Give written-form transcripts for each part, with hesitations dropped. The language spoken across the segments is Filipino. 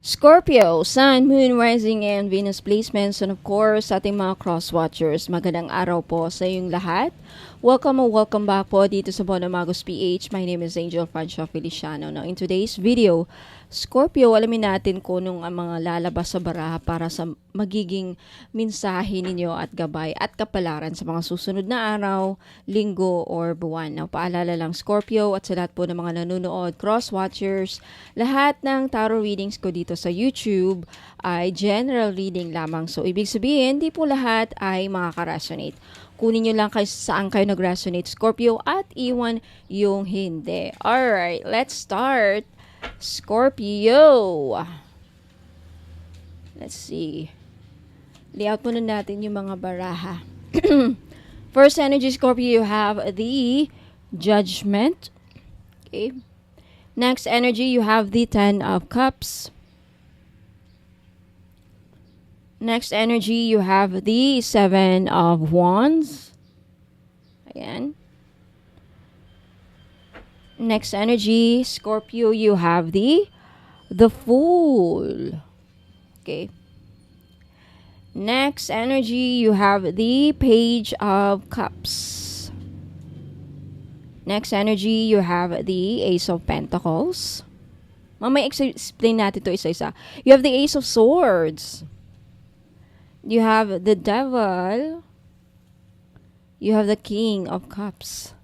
Scorpio, Sun, Moon, Rising, and Venus placements, and of course, ating mga cross-watchers. Magandang araw po sa inyong lahat. Welcome o welcome back po dito sa Bono Magos PH. My name is Angel Francio Feliciano. Now, in today's video, Scorpio, alamin natin kung anong ang mga lalabas sa baraha para sa magiging mensahe ninyo at gabay at kapalaran sa mga susunod na araw, linggo, or buwan. Now, paalala lang Scorpio at sa lahat po ng mga nanonood, cross-watchers, lahat ng tarot readings ko dito sa YouTube ay general reading lamang. So, ibig sabihin, di po lahat ay makaka-resonate. Kunin nyo lang kayo saan kayo nag-resonate, Scorpio, at iwan yung hindi. Alright, let's start. Scorpio. Let's see. Layout muna natin yung mga baraha. First energy, Scorpio, you have the Judgment. Okay. Next energy, you have the Ten of Cups. Next energy, you have the Seven of Wands. Again. Next energy, Scorpio, you have the Fool. Okay. Next energy, you have the Page of Cups. Next energy, you have the Ace of Pentacles. Mamaya explain natin to isa-isa. You have the Ace of Swords. You have the Devil. You have the King of Cups.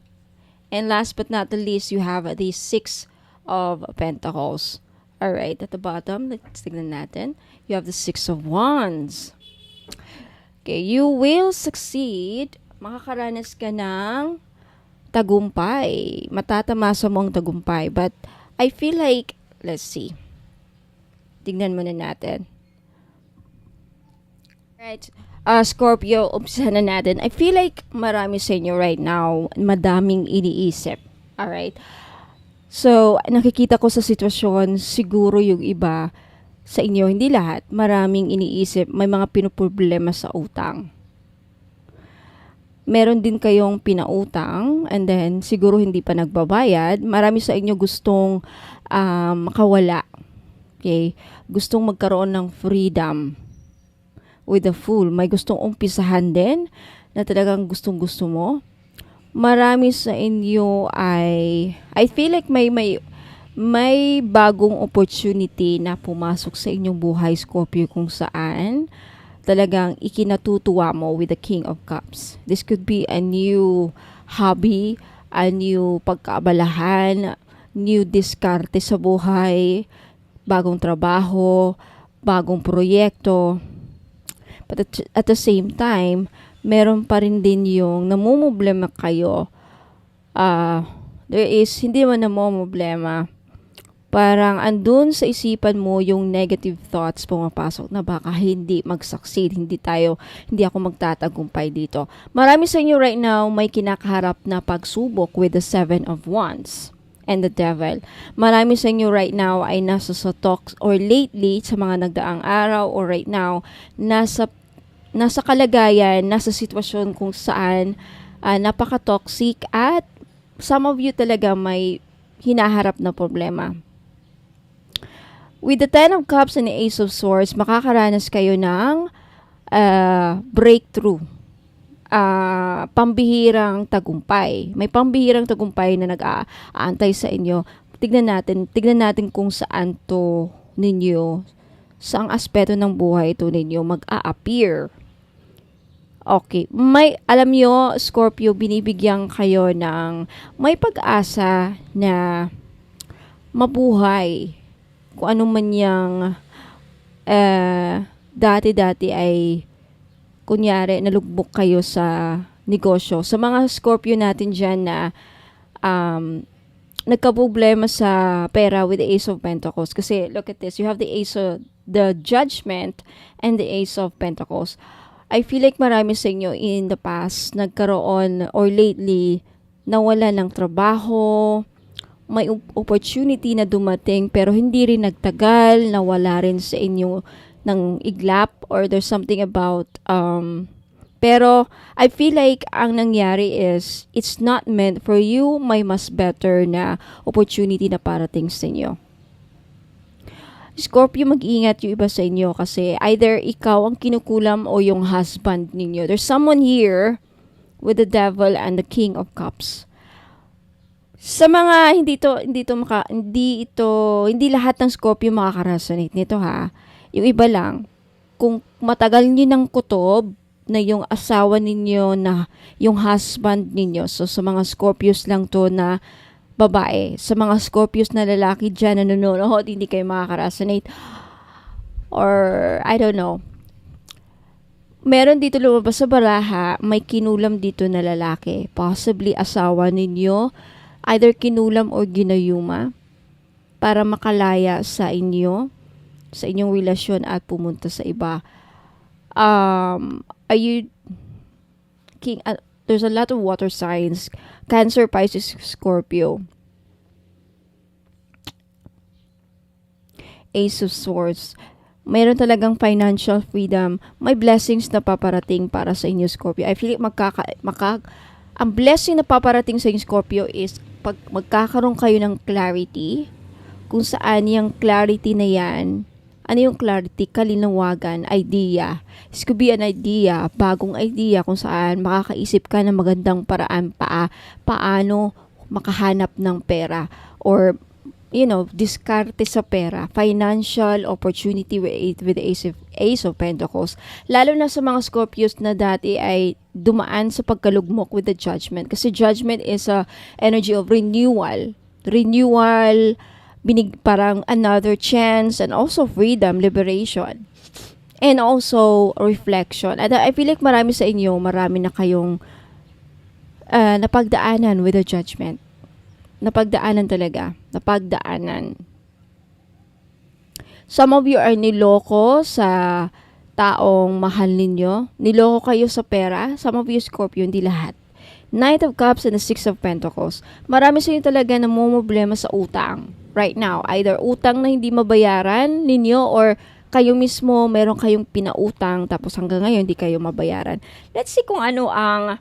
And last but not the least, you have the Six of Pentacles. Alright, at the bottom, let's tignan natin. You have the Six of Wands. Okay, you will succeed. Makakaranas ka ng tagumpay. Matatamasa mo ang tagumpay. But I feel like, let's see. Tignan muna natin. Right. Scorpio, umpisahan na natin. I feel like marami sa inyo right now, madaming iniisip. Alright? So, nakikita ko sa sitwasyon, siguro yung iba sa inyo, hindi lahat, maraming iniisip, may mga pinoproblema sa utang. Meron din kayong pinautang, and then siguro hindi pa nagbabayad. Marami sa inyo gustong makawala. Okay? Gustong magkaroon ng freedom. With the Fool, may gustong umpisahan din na talagang gustong-gusto mo. Marami sa inyo ay I feel like may bagong opportunity na pumasok sa inyong buhay, Scorpio, kung saan talagang ikinatutuwa mo with the King of Cups. This could be a new hobby, a new pagkaabalahan, new diskarte sa buhay, bagong trabaho, bagong proyekto. But at the same time, meron pa rin din yung namumblema kayo. Hindi man namumblema. Parang andun sa isipan mo yung negative thoughts pumapasok na baka hindi mag-succeed, hindi ako magtatagumpay dito. Marami sa inyo right now may kinakaharap na pagsubok with the Seven of Wands and the Devil. Marami sa inyo right now ay nasa sa talks or lately sa mga nagdaang araw or right now nasa kalagayan, nasa sitwasyon kung saan napaka-toxic at some of you talaga may hinaharap na problema. With the Ten of Cups and the Ace of Swords, makakaranas kayo ng breakthrough. Pambihirang tagumpay. May pambihirang tagumpay na nag-aantay sa inyo. Tignan natin kung saan to ninyo, saang aspeto ng buhay to ninyo mag-a-appear. Okay, alam nyo, Scorpio, binibigyan kayo ng may pag-asa na mabuhay. Kung ano man yung dati-dati ay kunyari, nalugbok kayo sa negosyo. Sa mga Scorpio natin dyan na nagkaproblema sa pera with the Ace of Pentacles. Kasi, look at this. You have the Judgment and the Ace of Pentacles. I feel like marami sa inyo in the past nagkaroon or lately nawala ng trabaho, may opportunity na dumating pero hindi rin nagtagal, nawala rin sa inyo ng iglap or there's something about pero I feel like ang nangyari is it's not meant for you, may mas better na opportunity na parating sa inyo. Scorpio, mag-ingat yung iba sa inyo kasi either ikaw ang kinukulam o yung husband ninyo. There's someone here with the devil and the king of cups. Sa mga hindi lahat ng Scorpio makaka-resonate nito ha. Yung iba lang, kung matagal niyo ng kutob na yung asawa ninyo na yung husband ninyo. So sa mga Scorpios lang to na babae, sa mga Scorpios na lalaki dyan na nanonood, hindi kayo makaka-resonate. Or I don't know. Meron dito lumabas sa baraha, may kinulam dito na lalaki. Possibly asawa ninyo, either kinulam or ginayuma para makalaya sa inyong relasyon at pumunta sa iba. Are you king? There's a lot of water signs: Cancer, Pisces, Scorpio. Ace of Swords. Mayroon talagang financial freedom. May blessings na paparating para sa inyo, Scorpio. I feel like ang blessing na paparating sa inyo, Scorpio, is pag magkakaroon kayo ng clarity, kung saan yung clarity na yan, ano yung clarity? Kalinawagan, idea. This could be an idea, bagong idea kung saan makakaisip ka ng magandang paraan paano makahanap ng pera or diskarte sa pera, financial opportunity with the Ace of Pentacles. Lalo na sa mga Scorpios na dati ay dumaan sa pagkalugmok with the Judgment. Kasi Judgment is a energy of renewal, parang another chance, and also freedom, liberation, and also reflection. And I feel like marami na kayong napagdaanan with the Judgment. Napagdaanan. Some of you are niloko sa taong mahal ninyo. Niloko kayo sa pera. Some of you, Scorpio, hindi lahat. Knight of Cups and the Six of Pentacles. Marami sa inyo talaga na problema sa utang right now. Either utang na hindi mabayaran ninyo or kayo mismo meron kayong pinautang tapos hanggang ngayon hindi kayo mabayaran. Let's see kung ano ang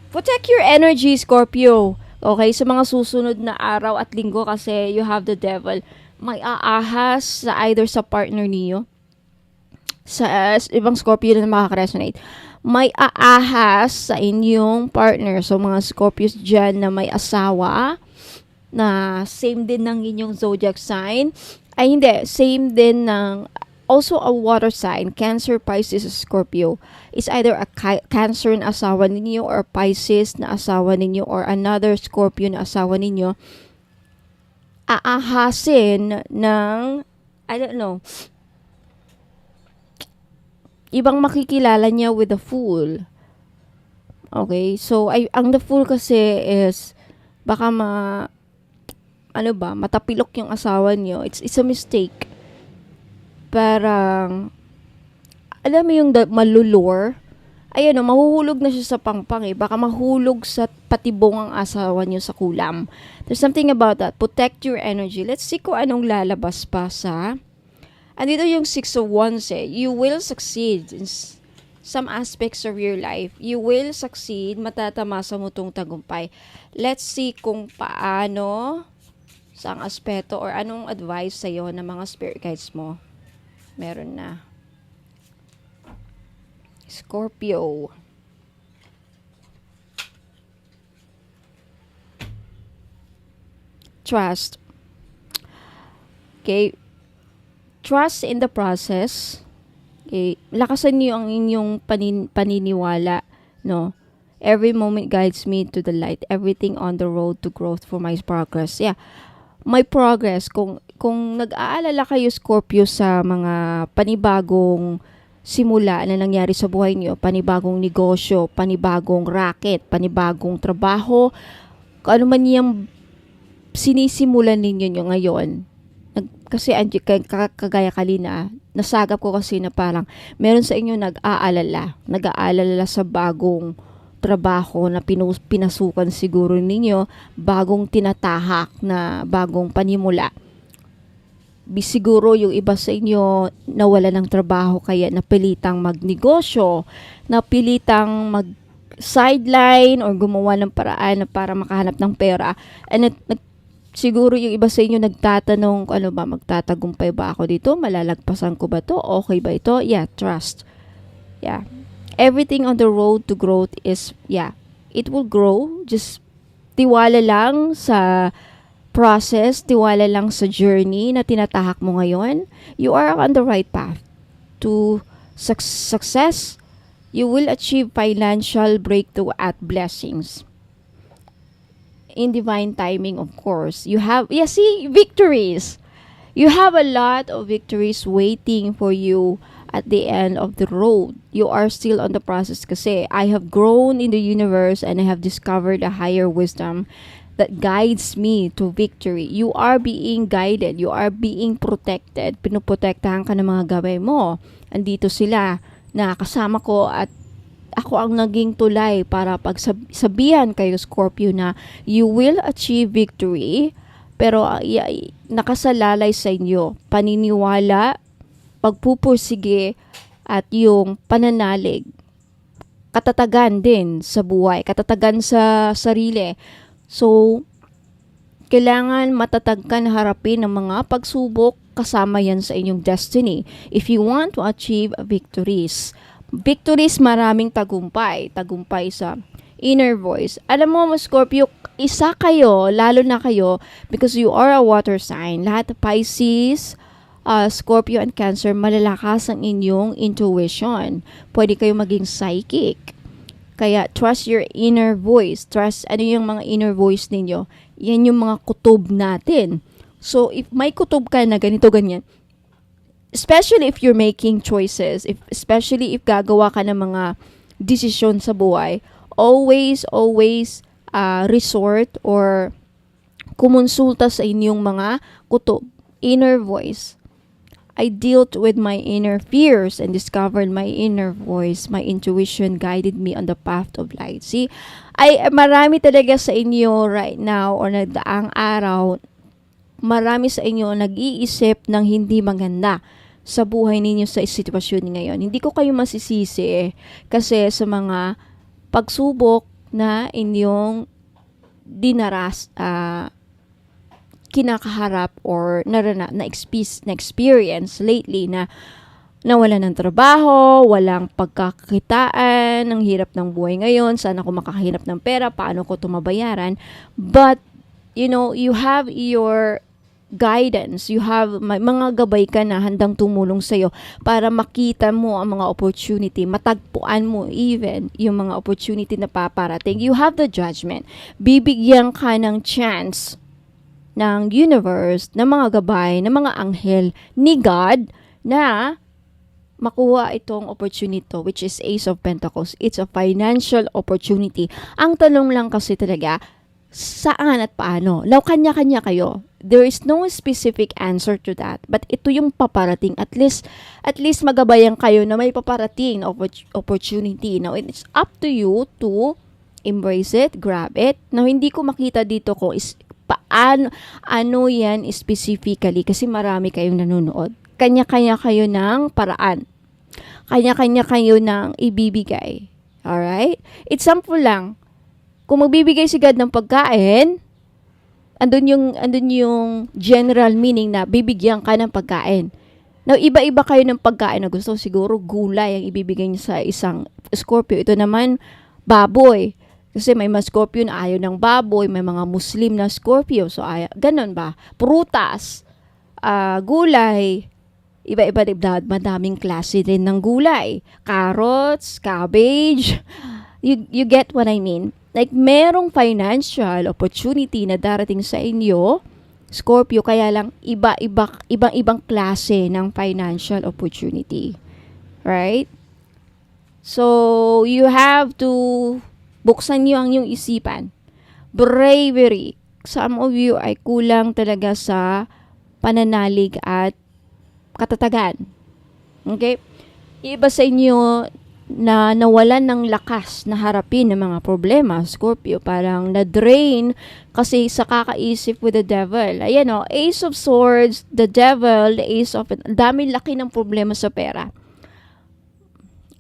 protect your energy, Scorpio. Okay, sa mga susunod na araw at linggo kasi you have the devil. May aahas either sa partner niyo. Sa ibang Scorpio na makaka-resonate. May aahas sa inyong partner. So mga Scorpios dyan na may asawa na same din ng inyong zodiac sign. Ay hindi, same din ng also a water sign, Cancer, Pisces, Scorpio. It's either a Cancer na asawa ninyo or Pisces na asawa ninyo or another Scorpio na asawa ninyo. Aahasin ng, I don't know, ibang makikilala niya with the Fool. Okay? So, ang the Fool kasi is, baka matapilok yung asawa niyo. It's a mistake. Parang, alam mo yung malulure, mahuhulog na siya sa pangpang eh. Baka mahulog sa patibong ang asawa niyo sa kulam. There's something about that. Protect your energy. Let's see kung anong lalabas pa sa, andito yung Six of Wands eh. You will succeed in some aspects of your life. You will succeed. Matatamasa mo tong tagumpay. Let's see kung paano, saang aspeto or anong advice sa'yo ng mga spirit guides mo. Meron na. Scorpio. Trust. Okay. Trust in the process. Okay. Lakasan niyo ang inyong paniniwala. No? Every moment guides me to the light. Everything on the road to growth for my progress. Yeah. My progress. Kung nag-aalala kayo, Scorpio, sa mga panibagong simula na nangyari sa buhay niyo, panibagong negosyo, panibagong racket, panibagong trabaho, kung ano man yung sinisimulan ninyo ngayon. Kasi kagaya kalina, nasagap ko kasi na parang meron sa inyo nag-aalala sa bagong trabaho na pinasukan siguro ninyo, bagong tinatahak na bagong panimula. Siguro yung iba sa inyo nawala ng trabaho kaya napilitang magnegosyo, napilitang mag-sideline or gumawa ng paraan para makahanap ng pera. And Siguro yung iba sa inyo nagtatanong, ano ba, magtatagumpay ba ako dito? Malalagpasan ko ba to? Okay ba ito? Yeah, trust. Yeah. Everything on the road to growth is, yeah, it will grow. Just tiwala lang sa process, tiwala lang sa journey na tinatahak mo ngayon. You are on the right path to success. You will achieve financial breakthrough at blessings. In divine timing, of course. You have, yeah, see, victories. You have a lot of victories waiting for you at the end of the road. You are still on the process kasi I have grown in the universe and I have discovered a higher wisdom that guides me to victory. You are being guided. You are being protected. Pinuprotektahan ka ng mga gabay mo. Andito sila na kasama ko at ako ang naging tulay para pagsabihan kayo, Scorpio, na you will achieve victory, pero nakasalalay sa inyo paniniwala, pagpupursige, at yung pananalig. Katatagan din sa buhay, katatagan sa sarili. So, kailangan matatag ka na harapin ng mga pagsubok, kasama yan sa inyong destiny. If you want to achieve victories, maraming tagumpay. Tagumpay sa inner voice. Alam mo, Scorpio, isa kayo, lalo na kayo, because you are a water sign. Lahat Pisces, Scorpio and Cancer, malalakas ang inyong intuition. Pwede kayo maging psychic. Kaya trust your inner voice. Trust ano yung mga inner voice ninyo. Yan yung mga kutob natin. So, if may kutob ka na ganito, ganyan, especially if you're making choices, especially if gagawa ka ng mga desisyon sa buhay, always resort or kumonsulta sa inyong mga kutob, inner voice. I dealt with my inner fears and discovered my inner voice. My intuition guided me on the path of light. See, marami talaga sa inyo right now or nagdaang araw, marami sa inyo nag-iisip ng hindi maganda sa buhay ninyo sa sitwasyon ngayon. Hindi ko kayo masisisi kasi sa mga pagsubok na inyong dinaras, kinakaharap or na-experience lately na nawala ng trabaho, walang pagkakitaan, ang hirap ng buhay ngayon, saan ako makahanap ng pera, paano ko ito mabayaran. But, you have your guidance, you have mga gabay ka na handang tumulong sa'yo para makita mo ang mga opportunity, matagpuan mo even yung mga opportunity na paparating. You have the judgment. Bibigyan ka ng chance ng universe, ng mga gabay, ng mga anghel ni God na makuha itong opportunity which is Ace of Pentacles. It's a financial opportunity. Ang tanong lang kasi talaga, saan at paano? Kanya-kanya kayo. There is no specific answer to that. But ito yung paparating. At least magabayan kayo na may paparating opportunity. Now, it's up to you to embrace it, grab it. Now, hindi ko makita dito kung ano yan specifically kasi marami kayong nanonood. Kanya-kanya kayo ng paraan. Kanya-kanya kayo ng ibibigay. Alright? It's simple lang. Kung magbibigay si God ng pagkain, andun yung general meaning na bibigyan ka ng pagkain. Now, iba-iba kayo ng pagkain na gusto. Siguro gulay ang ibibigay niyo sa isang Scorpio. Ito naman, baboy. Kasi may mga Scorpio na ayaw ng baboy, may mga Muslim na Scorpio. So, ganun ba? Prutas, gulay, iba-iba, madaming klase din ng gulay. Carrots, cabbage. You get what I mean? Like, merong financial opportunity na darating sa inyo, Scorpio, kaya lang ibang klase ng financial opportunity. Right? So, you have to buksan niyo ang iyong isipan. Bravery. Some of you ay kulang talaga sa pananalig at katatagan. Okay? Iba sa inyo na nawalan ng lakas na harapin ng mga problema, Scorpio, parang na-drain kasi sa kakaisip with the devil. Ayan o, Ace of Swords, the devil, the Ace of... Dami laki ng problema sa pera.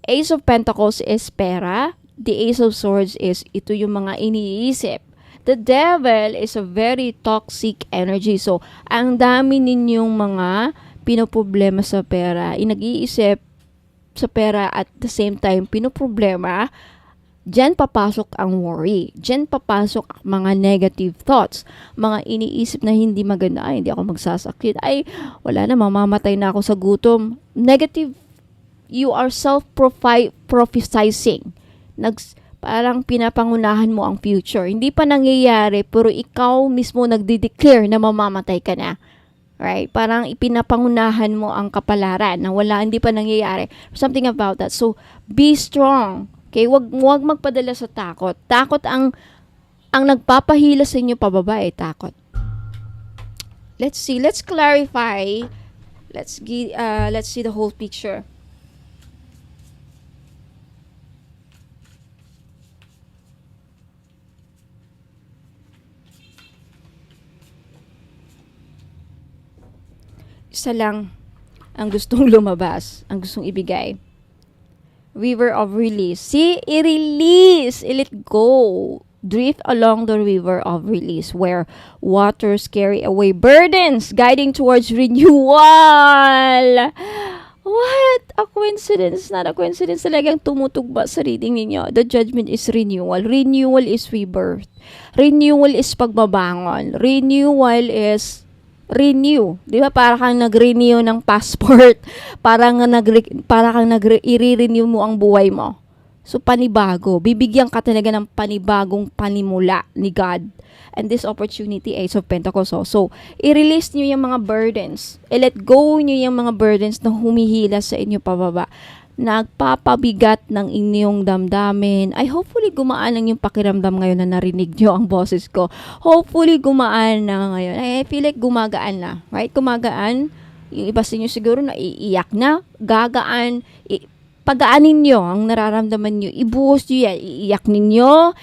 Ace of Pentacles is pera. The Ace of Swords is ito yung mga iniisip. The devil is a very toxic energy. So, ang dami ninyong mga pinoproblema sa pera, nag-iisip sa pera at the same time pinoproblema, diyan papasok ang worry. Diyan papasok ang mga negative thoughts. Mga iniisip na hindi maganda. Ay, hindi ako magsasakit. Ay, wala na, mamamatay na ako sa gutom. Negative, you are self-prophesizing. Parang pinapangunahan mo ang future. Hindi pa nangyayari, pero ikaw mismo nagde-declare na mamamatay ka na. Right? Parang ipinapangunahan mo ang kapalaran na hindi pa nangyayari. Something about that. So, be strong. Okay, wag magpadala sa takot. Takot ang nagpapahila sa inyo pababa takot. Let's see. Let's clarify. Let's see the whole picture. Isa lang ang gustong lumabas, ang gustong ibigay. River of release. See, i-release, i-let go. Drift along the river of release where waters carry away burdens, guiding towards renewal. What? A coincidence. Not a coincidence. Talagang tumutugba sa reading ninyo. The judgment is renewal. Renewal is rebirth. Renewal is pagbabangon. Renewal is renew. Di ba? Para kang nag-renew ng passport. Para kang i-renew mo ang buhay mo. So, panibago. Bibigyan ka talaga ng panibagong panimula ni God. And this opportunity, Ace of Pentacles. So, i-release nyo yung mga burdens. I-let go nyo yung mga burdens na humihila sa inyo pababa. Nagpapabigat ng inyong damdamin. Ay, hopefully gumaan lang yung pakiramdam ngayon na narinig nyo ang boses ko. Hopefully gumaan na ngayon. I feel like gumagaan na. Right? Gumagaan. Yung iba sa inyo siguro na iiyak na. Gagaan. Pagaanin nyo ang nararamdaman nyo. Ibuhos nyo yan. Iiyak ninyo.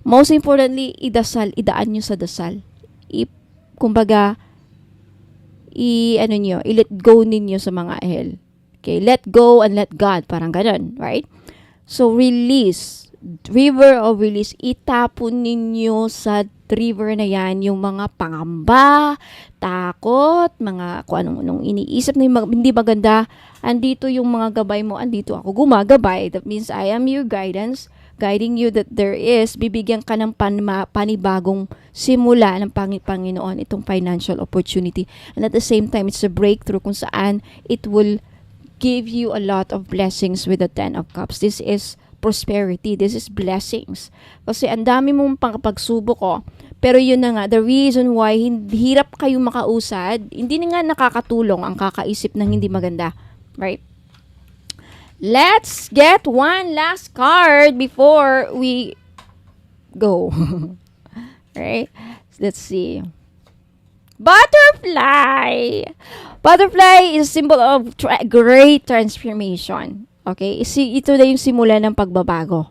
Most importantly, idaan nyo sa dasal. Kumbaga, i-let go ninyo sa mga ahel. Okay, let go and let God. Parang ganun, right? So, release. River of release. Itapon ninyo sa river na yan yung mga pangamba, takot, mga kung anong iniisip na hindi maganda. Andito yung mga gabay mo. Andito ako gumagabay. That means I am your guidance, guiding you that bibigyan ka ng panibagong simula ng Panginoon itong financial opportunity. And at the same time, it's a breakthrough kung saan it will give you a lot of blessings with the 10 of Cups. This is prosperity. This is blessings. Kasi ang dami mong pagsubok ko. Pero yun na nga, the reason why hirap kayong makausad, hindi na nga nakakatulong ang kakaisip ng hindi maganda. Right? Let's get one last card before we go. Right? Let's see. Butterfly. Butterfly is a symbol of great transformation. Okay? Ito na yung simula ng pagbabago.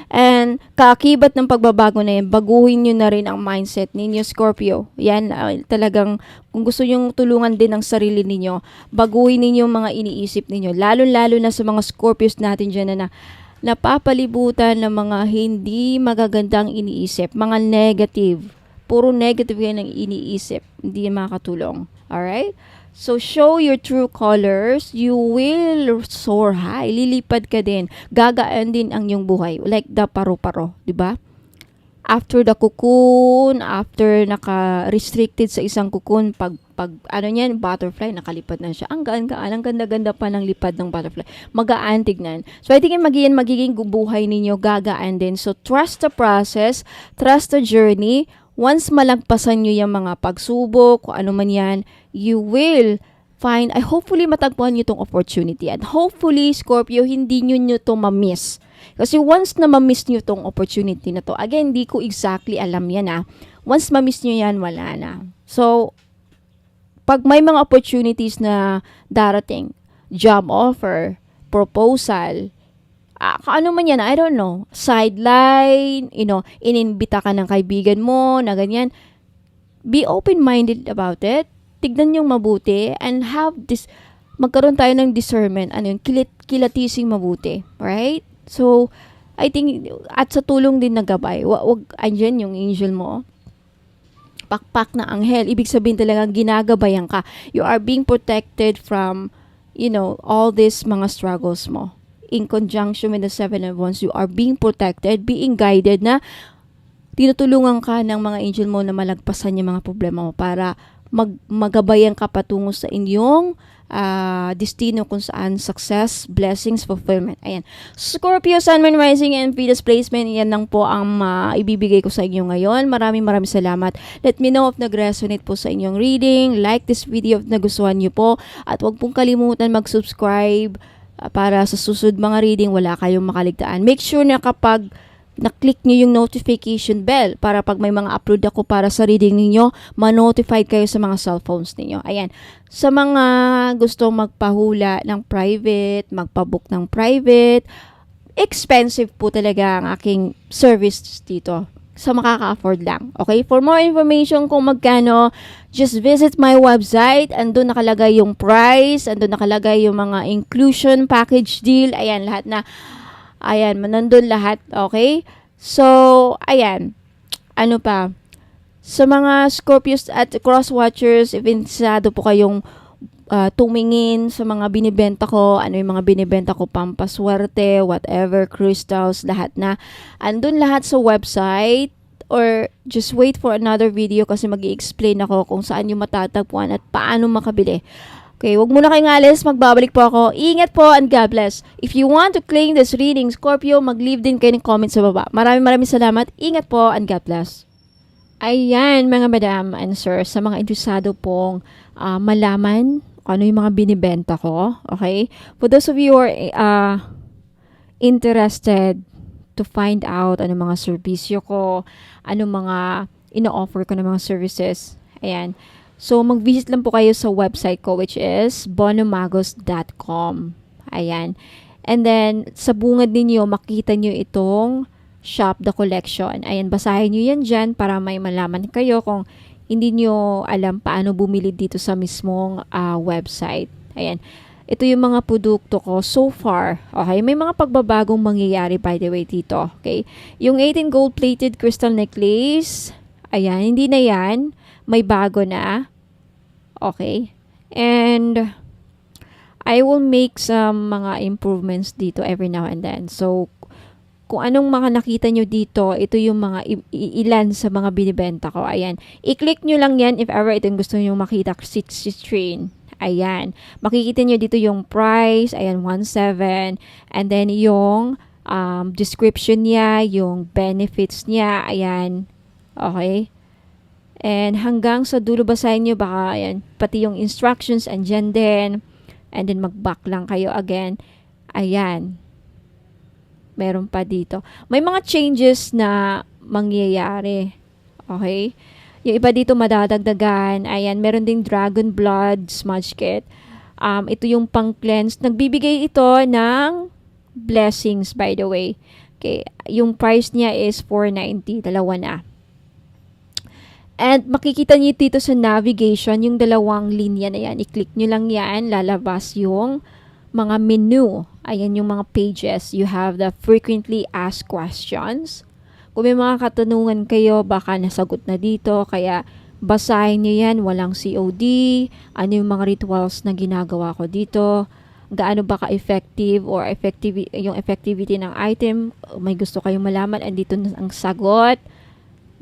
And kaakibat ng pagbabago na yan, baguhin nyo na rin ang mindset ninyo, Scorpio. Yan, talagang, kung gusto nyo tulungan din ang sarili ninyo, baguhin ninyo mga iniisip ninyo. Lalo-lalo na sa mga Scorpios natin dyan na napapalibutan ng mga hindi magagandang iniisip, mga negative. Puro negative yan ang iniisip. Hindi yan makakatulong. Alright? So, show your true colors. You will soar high. Lilipad ka din. Gagaan din ang iyong buhay. Like the paro-paro. Diba? After the cocoon, after naka-restricted sa isang cocoon, pag butterfly, nakalipad na siya. Ang gaan-gaan, ang ganda-ganda pa ng lipad ng butterfly. Magaan tignan. So, I think magiging buhay ninyo, gagaan din. So, trust the process, trust the journey. Once malagpasan nyo yung mga pagsubok, kung ano man yan, you will find, hopefully matagpuan nyo itong opportunity. And hopefully, Scorpio, hindi nyo ito ma-miss. Kasi once na ma-miss nyo itong opportunity na to, again, hindi ko exactly alam yan Once ma-miss nyo yan, wala na. So, pag may mga opportunities na darating, job offer, proposal, ano man yan, I don't know, sideline, inimbita ka ng kaibigan mo, na ganyan, be open-minded about it, tignan yung mabuti, and magkaroon tayo ng discernment, kilatising mabuti, right? So, I think, at sa tulong din na gabay, wag andyan yung angel mo, pakpak na anghel. Ibig sabihin talagang ginagabayan ka. You are being protected from, all these mga struggles mo. In conjunction with the Seven of Wands, you are being protected, being guided na tinutulungan ka ng mga angel mo na malagpasan yung mga problema mo para magabayan ka patungo sa inyong destino kung saan success, blessings, fulfillment. Ayan. Scorpio, Sun, Moon, Rising, and Venus placement. Yan lang po ang ibibigay ko sa inyo ngayon. Maraming salamat. Let me know if nag-resonate po sa inyong reading. Like this video if nagustuhan nyo po. At huwag pong kalimutan mag-subscribe para sa susunod mga reading wala kayong makaligtaan. Make sure na kapag na-click nyo yung notification bell para pag may mga upload ako para sa reading ninyo, ma-notified kayo sa mga cellphones ninyo. Ayan. Sa mga gusto magpahula ng private, magpabook ng private, expensive po talaga ang aking service dito. Sa makaka-afford lang. Okay? For more information kung magkano, just visit my website. Andun nakalagay yung price, andun nakalagay yung mga inclusion, package deal, ayan, lahat na. Ayan, nandun lahat, okay? So, ayan. Ano pa? Sa mga Scorpios at cross-watchers, if interesado po kayong tumingin sa mga binibenta ko, ano yung mga binibenta ko, pampaswerte, whatever, crystals, lahat na. Andun lahat sa website, or just wait for another video kasi mag-i-explain ako kung saan yung matatagpuan at paano makabili. Okay, wag muna kayong alis, magbabalik po ako. Ingat po and God bless. If you want to claim this reading, Scorpio, mag-leave din kayo ng comment sa baba. Maraming salamat. Ingat po and God bless. Ayan, mga madam and sir, sa mga interesado pong malaman ano yung mga binibenta ko, okay? For those of you who are interested to find out ano mga serbisyo ko, ano mga ino-offer ko ng mga services, ayan. So, mag-visit lang po kayo sa website ko which is bonomagos.com. Ayan. And then, sa bungad ninyo, makita nyo itong Shop the Collection. Ayan, basahin nyo yan dyan para may malaman kayo kung hindi nyo alam paano bumili dito sa mismong website. Ayan. Ito yung mga produkto ko so far. Okay, may mga pagbabagong mangyayari by the way dito. Okay. Yung 18 gold-plated crystal necklace, ayan, hindi na yan. May bago na. Okay. And I will make some mga improvements dito every now and then. So, kung anong mga nakita nyo dito, ito yung mga ilan sa mga binibenta ko. Ayan. I-click nyo lang yan if ever itong gusto nyo makita. Citrine. Ayan. Makikita nyo dito yung price. Ayan, 1.7. And then yung description niya, yung benefits niya. Ayan. Okay. And hanggang sa dulo basahin nyo, baka ayan, pati yung instructions andyan din. And then mag-back lang kayo again. Ayan. Meron pa dito. May mga changes na mangyayari. Okay? Yung iba dito madadagdagan. Ayan, meron ding Dragon Blood Smudge Kit. Ito yung pang-cleanse. Nagbibigay ito ng blessings, by the way. Okay. Yung price niya is $4.90. Dalawa na. And makikita niyo dito sa navigation, yung dalawang linya na yan. I-click nyo lang yan, lalabas yung mga menu. Ayan yung mga pages. You have the frequently asked questions. Kung may mga katanungan kayo, baka nasagot na dito. Kaya basahin nyo yan, walang COD. Ano yung mga rituals na ginagawa ko dito. Gaano ba ka-effective or yung effectivity ng item. May gusto kayong malaman, andito na ang sagot.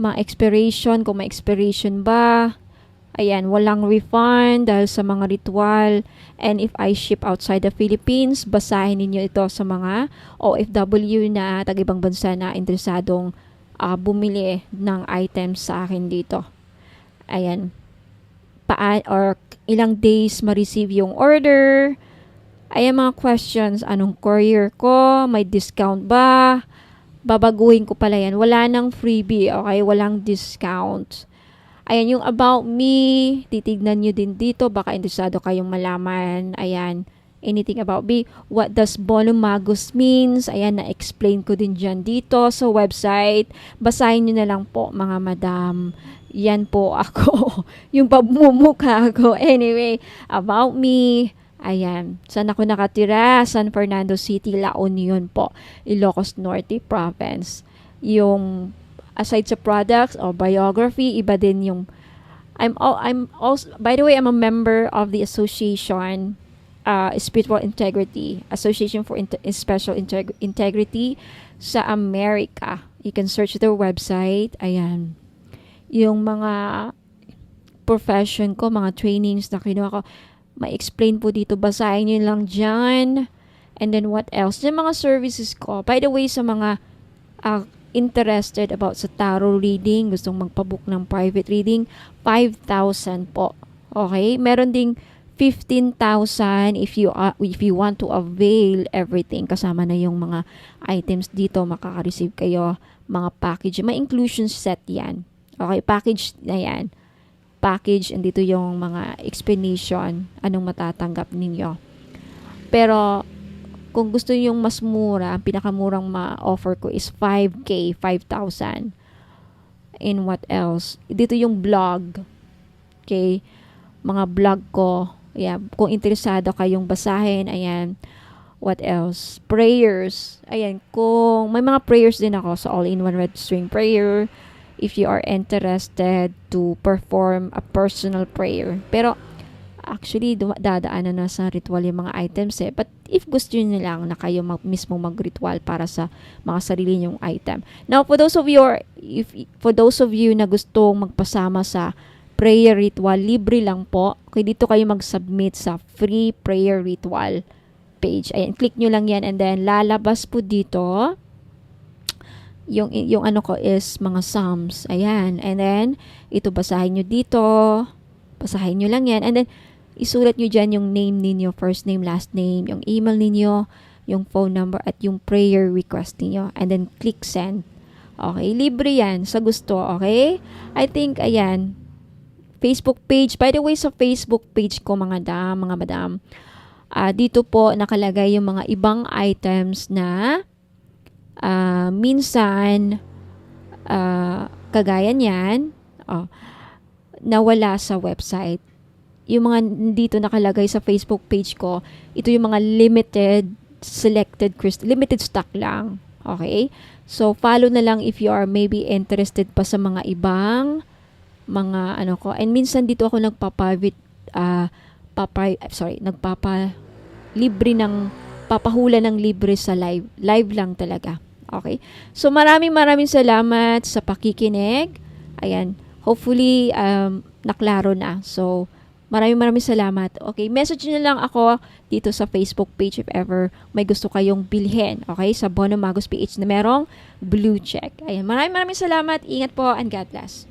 Mga expiration, kung may expiration ba. Ayan, walang refund dahil sa mga ritual. And if I ship outside the Philippines, basahin ninyo ito sa mga OFW na tag-ibang bansa na interesadong bumili ng items sa akin dito. Ayan. Or ilang days ma-receive yung order. Ayan mga questions. Anong courier ko? May discount ba? Babaguhin ko pala yan. Wala nang freebie, okay? Walang discount. Ayan, yung about me, titignan nyo din dito. Baka interesado kayong malaman. Ayan, anything about me. What does Bonomagos means? Ayan, na-explain ko din dyan dito sa website. Basahin nyo na lang po, mga madam. Yan po ako. Yung pagmumukha ko. Anyway, about me. Ayan. Saan ako nakatira? San Fernando City, La Union po. Ilocos Norte Province. Yung aside sa products or biography, iba din yung I'm also, by the way, I'm a member of the association, Spiritual Integrity Association for Special Integrity sa America. You can search their website. Ayan. Yung mga profession ko, mga trainings na kinuha ko, ma-explain po dito. Basahin nyo lang dyan. And then what else? Yung mga services ko. By the way, sa mga interested about sa tarot reading, gustong magpabook ng private reading, 5,000 po. Okay? Meron ding 15,000 if you want to avail everything. Kasama na yung mga items dito, makaka-receive kayo mga package. May inclusion set yan. Okay? Package na yan. Package, and dito yung mga explanation, anong matatanggap ninyo. Pero kung gusto yung mas mura, ang pinakamurang ma-offer ko is 5K, 5,000. And what else? Dito yung blog. Okay? Mga blog ko. Ayan. Kung interesado kayong basahin, ayan. What else? Prayers. Ayan. Kung may mga prayers din ako sa All-in-One Red String Prayer, if you are interested to perform a personal prayer. Pero, actually, dadaanan na sa ritual yung mga items eh. But if gusto nyo lang na kayo mismo mag-ritual para sa mga sarili nyong item. Now, for those of you na gustong magpasama sa prayer ritual, libre lang po. Kaya dito kayo mag-submit sa free prayer ritual page. Ayan, click nyo lang yan and then lalabas po dito yung ano ko is mga psalms. Ayan. And then, ito basahin nyo dito. Basahin nyo lang yan. And then, isulat nyo dyan yung name ninyo, first name, last name, yung email ninyo, yung phone number, at yung prayer request ninyo. And then, click send. Okay, libre yan sa gusto, okay? I think, ayan, Facebook page. By the way, sa Facebook page ko, mga madam, dito po nakalagay yung mga ibang items na minsan, kagaya niyan, nawala sa website. Yung mga dito nakalagay sa Facebook page ko, ito yung mga limited stock lang. Okay? So, follow na lang if you are maybe interested pa sa mga ibang mga ano ko. And minsan dito ako papahula ng libre sa live. Live lang talaga. Okay? So, maraming salamat sa pakikinig. Ayan. Hopefully, naklaro na. So, maraming salamat. Okay, message nyo lang ako dito sa Facebook page if ever may gusto kayong bilhin. Okay, sa Bono Magos PH na merong blue check. Ayan, maraming salamat. Ingat po and God bless.